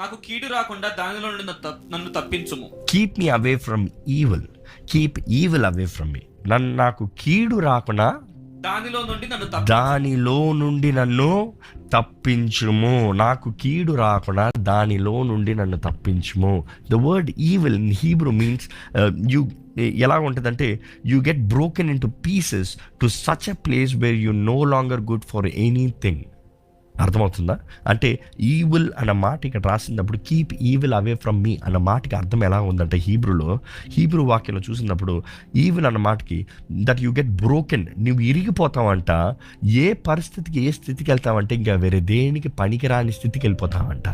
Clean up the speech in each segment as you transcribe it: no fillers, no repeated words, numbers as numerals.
నాకు కీడు రాకుండా దానిలో నుండి నన్ను తప్పించుము. Keep me away from evil. Keep evil away from me. నాకు కీడు రాకుండా దానిలో నుండి నన్ను తప్పించుము. నాకు కీడు రాకుండా దానిలో నుండి నన్ను తప్పించుము. The word evil in Hebrew means you ఎలా ఉంటుందంటే you get broken into pieces to such a place where you no longer good for anything. అర్థమవుతుందా? అంటే ఈవిల్ అన్న మాట ఇక్కడ రాసినప్పుడు keep evil away from me అన్న మాటకి అర్థం ఎలా ఉందంటే హీబ్రూ వాక్యంలో చూసినప్పుడు ఈవిల్ అన్న మాటకి దట్ యు గెట్ బ్రోకెన్. నువ్వు ఇరిగిపోతావంట. ఏ పరిస్థితికి ఏ స్థితికి వెళ్తావంటే ఇంకా వేరే దేనికి పనికిరాని స్థితికి వెళ్ళిపోతావంట.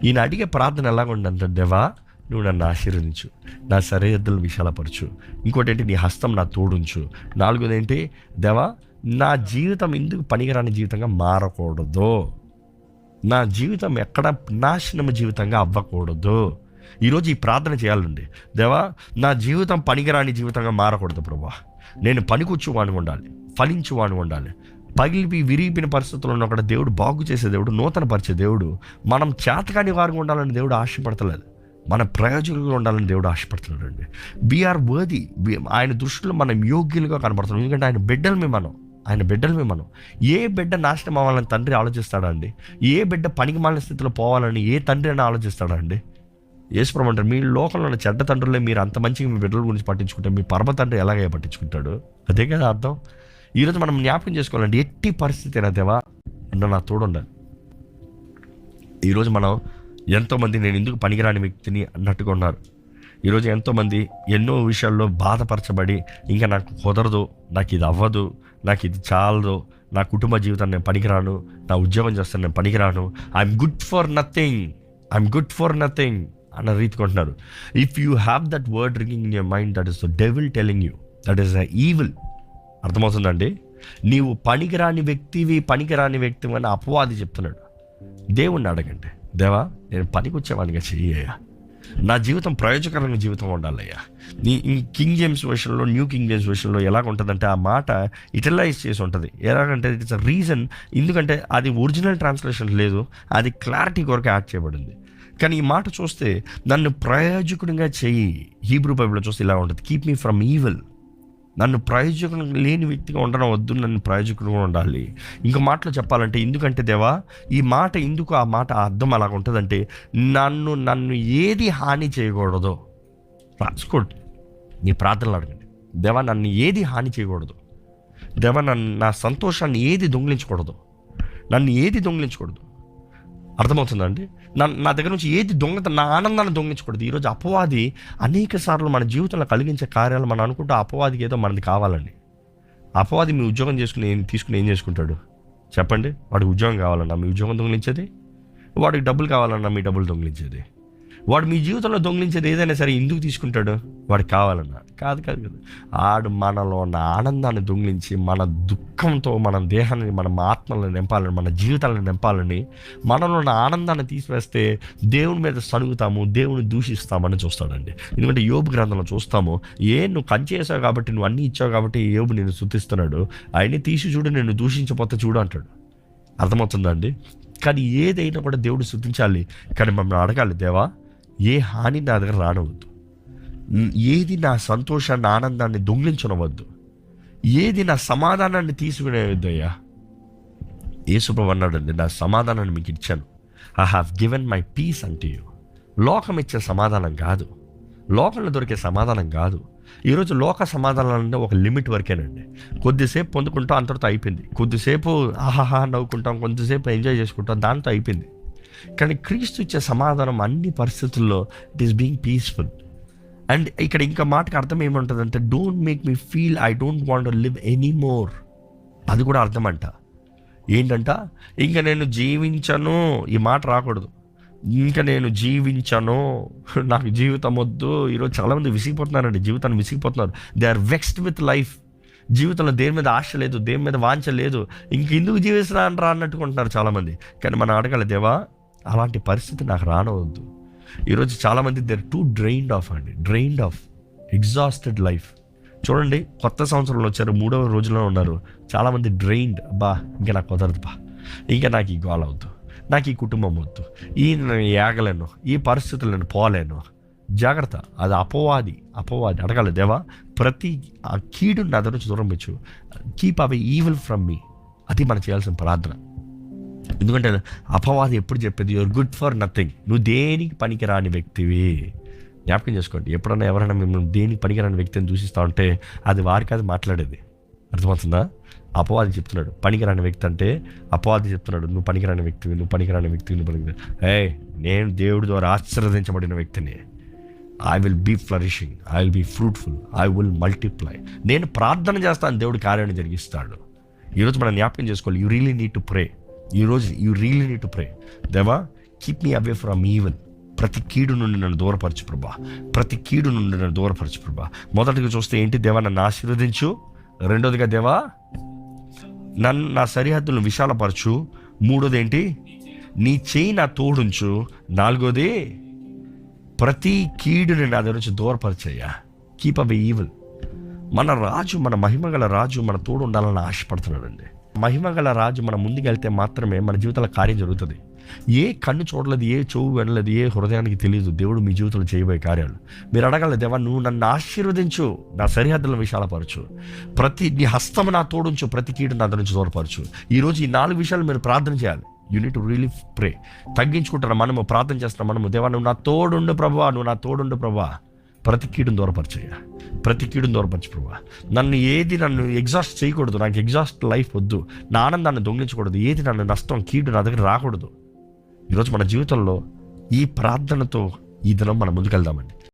ఈయన అడిగే ప్రార్థన ఎలాగ ఉందంటే, దేవా నువ్వు నన్ను ఆశీర్వదించు, నా సరిహద్దులు విశాలపరచు. ఇంకోటి ఏంటి, నీ హస్తం నా తోడుంచు. నాలుగోది ఏంటి, దేవా నా జీవితం ఎందుకు పనికిరాని జీవితంగా మారకూడదు, నా జీవితం ఎక్కడ నాశనం జీవితంగా అవ్వకూడదు. ఈరోజు ఈ ప్రార్థన చేయాలండి. దేవా నా జీవితం పనికిరాని జీవితంగా మారకూడదు ప్రభువా. నేను పనికొచ్చువాడిని ఉండాలి, ఫలించువాడిని ఉండాలి. పగిలిపి విరిగిపోయిన పరిస్థితుల్లో ఉన్న కూడా దేవుడు బాగు చేసే దేవుడు, నూతన పరిచే దేవుడు. మనం చేతకాని వారికి ఉండాలని దేవుడు ఆశపడతలేదు, మన ప్రయోజకులుగా ఉండాలని దేవుడు ఆశపడుతున్నాడు అండి. We are worthy. ఆయన దృష్టిలో మనం యోగ్యులుగా కనబడుతున్నాం. ఎందుకంటే ఆయన బిడ్డలమే మనం. ఏ బిడ్డ నాశనం అవ్వాలని తండ్రి ఆలోచిస్తాడా అండి? ఏ బిడ్డ పనికి మాలిన స్థితిలో పోవాలని ఏ తండ్రి అయినా ఆలోచిస్తాడా అండి? యేసుప్రభు అంటారు, మీ లోకంలో ఉన్న చెడ్డ తండ్రులే మీరు అంత మంచిగా మీ బిడ్డల గురించి పట్టించుకుంటే మీ పరమ తండ్రి ఎలాగే పట్టించుకుంటాడు? అదే కదా అర్థం. ఈరోజు మనం జ్ఞాపకం చేసుకోవాలండి, ఎట్టి పరిస్థితి అయినా దేవా నా తోడుండాలి. ఈరోజు మనం ఎంతోమంది నేను ఎందుకు పనికిరాని వ్యక్తిని అన్నట్టుగా ఉన్నారు. ఈరోజు ఎంతోమంది ఎన్నో విషయాల్లో బాధపరచబడి ఇంకా నాకు కుదరదు, నాకు ఇది అవ్వదు, నాకు ఇది చాలదు, నా కుటుంబ జీవితాన్ని నేను పనికిరాను, నా ఉద్యోగం చేస్తాను నేను పనికిరాను, ఐఎమ్ గుడ్ ఫర్ నథింగ్ అన్న రీతికి ఉంటున్నారు. If you have that word ringing in your mind, that is the devil telling you that is the evil. అర్థమవుతుందండి? నీవు పనికిరాని వ్యక్తివి అని అపవాది చెప్తున్నాడు. దేవుణ్ణి అడగండి, దేవా నేను పనికొచ్చేవాడిగా చెయ్యయ్యా, నా జీవితం ప్రయోజకరమైన జీవితం ఉండాలయ్యా. కింగ్ జేమ్స్ వర్షన్లో, న్యూ కింగ్ జేమ్స్ వర్షన్లో ఎలాగ ఉంటుందంటే ఆ మాట ఇటలైజ్ చేసి ఉంటుంది. ఎలాగంటే ఇట్స్ అ రీజన్, ఎందుకంటే అది ఒరిజినల్ ట్రాన్స్లేషన్ లేదు, అది క్లారిటీ కొరకు యాడ్ చేయబడింది. కానీ ఈ మాట చూస్తే నన్ను ప్రయోజకుడిగా చెయ్యి, హీబ్రూ బైబిల్లో చూస్తే ఇలా ఉంటుంది, కీప్ మీ ఫ్రమ్ ఈవిల్. నన్ను ప్రయోజకం లేని వ్యక్తిగా ఉండడం వద్దు, నన్ను ప్రయోజకుడుగా ఉండాలి. ఇంకో మాటలో చెప్పాలంటే, ఎందుకంటే దేవా ఈ మాట ఎందుకు, ఆ మాట అర్థం అలాగ ఉంటుందంటే నన్ను ఏది హాని చేయకూడదు. రాసుకోండి, నీ ప్రార్థనలు అడగండి. దేవా నన్ను ఏది హాని చేయకూడదు, దేవా నా సంతోషాన్ని ఏది దొంగిలించకూడదు, నన్ను ఏది దొంగిలించకూడదు. అర్థమవుతుందండి? నా దగ్గర నుంచి ఏది నా ఆనందాన్ని దొంగిలించకూడదు. ఈరోజు అపవాది అనేక సార్లు మన జీవితంలో కలిగించే కార్యాలు మనం అనుకుంటే అపవాదికి ఏదో మనది కావాలండి. అపవాది మీ ఉద్యోగం తీసుకుని ఏం చేసుకుంటాడు చెప్పండి? వాడికి ఉద్యోగం కావాలన్నా మీ ఉద్యోగం దొంగిలించేది, వాడికి డబ్బులు కావాలన్నా మీ డబ్బులు దొంగిలించేది. వాడు మీ జీవితంలో దొంగిలించేది ఏదైనా సరే ఎందుకు తీసుకుంటాడు? వాడికి కావాలన్నా కాదు కదా. ఆడు మనలో ఉన్న ఆనందాన్ని దొంగిలించి మన దుఃఖంతో మన దేహాన్ని, మన ఆత్మలను నింపాలని, మన జీవితాలను నింపాలని, మనలో ఉన్న ఆనందాన్ని తీసివేస్తే దేవుని మీద సనుగుతాము, దేవుని దూషిస్తామని చూస్తాడండి. ఎందుకంటే యోబు గ్రంథంలో చూస్తాము, నువ్వు కంచేసావు కాబట్టి, నువ్వు అన్నీ ఇచ్చావు కాబట్టి యోబు నేను స్తుతిస్తున్నాడు, ఆయన్ని తీసి చూడు, నేను దూషించపోతే చూడు అంటాడు. అర్థమవుతుందండి? కానీ ఏదైనా కూడా దేవుడు స్తుతించాలి. కానీ మమ్మల్ని అడగాలి, దేవా ఏ హాని నా దగ్గర రానవద్దు, ఏది నా సంతోషాన్ని, ఆనందాన్ని దొంగిలించనవద్దు, ఏది నా సమాధానాన్ని తీసుకునేవద్దయ్యా. యేసుప్రభువు అన్నాడండి, నా సమాధానాన్ని మీకు ఇచ్చాను, I have given my peace unto you. లోకం ఇచ్చే సమాధానం కాదు, లోకంలో దొరికే సమాధానం కాదు. ఈరోజు లోక సమాధానం అంటే ఒక లిమిట్ వరకేనండి. కొద్దిసేపు పొందుకుంటాం, అంతటితో అయిపోయింది. కొద్దిసేపు ఆహాహా నవ్వుకుంటాం, కొద్దిసేపు ఎంజాయ్ చేసుకుంటాం, దాంతో అయిపోయింది. కానీ క్రీస్తు ఇచ్చే సమాధానం అన్ని పరిస్థితుల్లో it is being peaceful. And ఇక్కడ ఇంకా మాటకి అర్థం ఏముంటుందంటే, don't make me feel I don't want to live any more. అది కూడా అర్థం అంట. ఏంటంట, ఇంకా నేను జీవించను, ఈ మాట రాకూడదు. ఇంకా నేను జీవించను, నాకు జీవితం వద్దు. ఈరోజు చాలామంది విసిగిపోతున్నారండి, జీవితాన్ని విసిగిపోతున్నారు. They are vexed with life. జీవితంలో దేని మీద ఆశ లేదు, దేని మీద వాంఛ లేదు, ఇంకెందుకు జీవిస్తున్నా అంటారా అన్నట్టుకుంటున్నారు చాలామంది. కానీ మనం అడగాలి, దేవా అలాంటి పరిస్థితి నాకు రానవద్దు. ఈరోజు చాలామంది they are too drained off exhausted life. చూడండి, కొత్త సంవత్సరంలో వచ్చారు, 3వ రోజులో ఉన్నారు, చాలామంది డ్రైన్డ్. ఇంకా నాకు కుదరదు ఇంకా నాకు ఈ గోల అవద్దు, నాకు ఈ కుటుంబం వద్దు, ఈ నేను ఏగలేను, ఈ పరిస్థితులు నేను పోలేను. జాగ్రత్త, అది అపవాది అడగాలి, దేవా ప్రతి ఆ కీడు నా దగ్గర నుంచి దూరం పెంచు, కీప్ అవే ఈవిల్ ఫ్రమ్ మీ. అది మనం చేయాల్సిన ప్రార్థన. ఎందుకంటే అపవాది ఎప్పుడు చెప్పేది, యూఆర్ గుడ్ ఫర్ నథింగ్, నువ్వు దేనికి పనికిరాని వ్యక్తివి. జ్ఞాపకం చేసుకోండి, ఎప్పుడన్నా ఎవరైనా మిమ్మల్ని దేనికి పనికిరాని వ్యక్తిని దూషిస్తూ ఉంటే అది వారికి అది మాట్లాడేది. అర్థమవుతుందా? అపవాది చెప్తున్నాడు పనికిరాని వ్యక్తి అంటే, అపవాది చెప్తున్నాడు నువ్వు పనికిరాని వ్యక్తివి, నువ్వు పనికిరాని వ్యక్తివి, నువ్వు పనికిరాని. నేను దేవుడి ద్వారా ఆశీర్వదించబడిన వ్యక్తిని. I will be flourishing, I will be fruitful, I will multiply. నేను ప్రార్థన చేస్తాను, దేవుడు కార్యాన్ని జరిగిస్తాడు. ఈరోజు మనం జ్ఞాపకం చేసుకోవాలి, you really need to pray. ఈరోజు you really need to pray. దేవా keep me away from evil. ప్రతి కీడు నుండి నన్ను దూరపరచు ప్రభా, ప్రతి కీడు నుండి నన్ను దూరపరచు ప్రభా. మొదటిగా చూస్తే ఏంటి, దేవా నన్ను ఆశీర్వదించు. రెండోదిగా దేవా నా సరిహద్దులను విశాలపరచు. మూడోది ఏంటి, నీ చేయి నా తోడుంచు. నాలుగోది, ప్రతి కీడుని నా దగ్గర నుంచి దూరపరిచయ్యా. Keep away evil. మన రాజు, మన మహిమగల రాజు మన తోడు ఉండాలని ఆశపడుతున్నాడండి. మహిమగల రాజు మన ముందుకు వెళ్తే మాత్రమే మన జీవితంలో కార్యం జరుగుతుంది. ఏ కన్ను చూడలేదు, ఏ చెవు వినలేదు, ఏ హృదయానికి తెలియదు దేవుడు మీ జీవితంలో చేయబోయే కార్యాలు. మీరు అడగాలి, దేవా నువ్వు నన్ను ఆశీర్వదించు, నా సరిహద్దులను విశాలపరచు, నీ హస్తం నా తోడుంచు, ప్రతి కీడు నా దగ్గర నుంచి దూరపరచు. ఈరోజు ఈ 4 విషయాలు మీరు ప్రార్థన చేయాలి. You need to really pray. తగ్గించుకుంటారా మనము, ప్రార్థన చేస్తున్నాం మనము, దేవా నువ్వు నా తోడుండు ప్రభా, నువ్వు నా తోడుండు ప్రభా. ప్రతి కీడును దూరపరచయ్యా, ప్రతి కీడును దూరపరచు ప్రభా. నన్ను ఎగ్జాస్ట్ చేయకూడదు, నాకు ఎగ్జాస్ట్ లైఫ్ వద్దు, నా ఆనందాన్ని దొంగిలించకూడదు, ఏది నన్ను నష్టం కీడు నా దగ్గర రాకూడదు. ఈరోజు మన జీవితంలో ఈ ప్రార్థనతో ఈ దినం మనం ముందుకెళ్దామండి.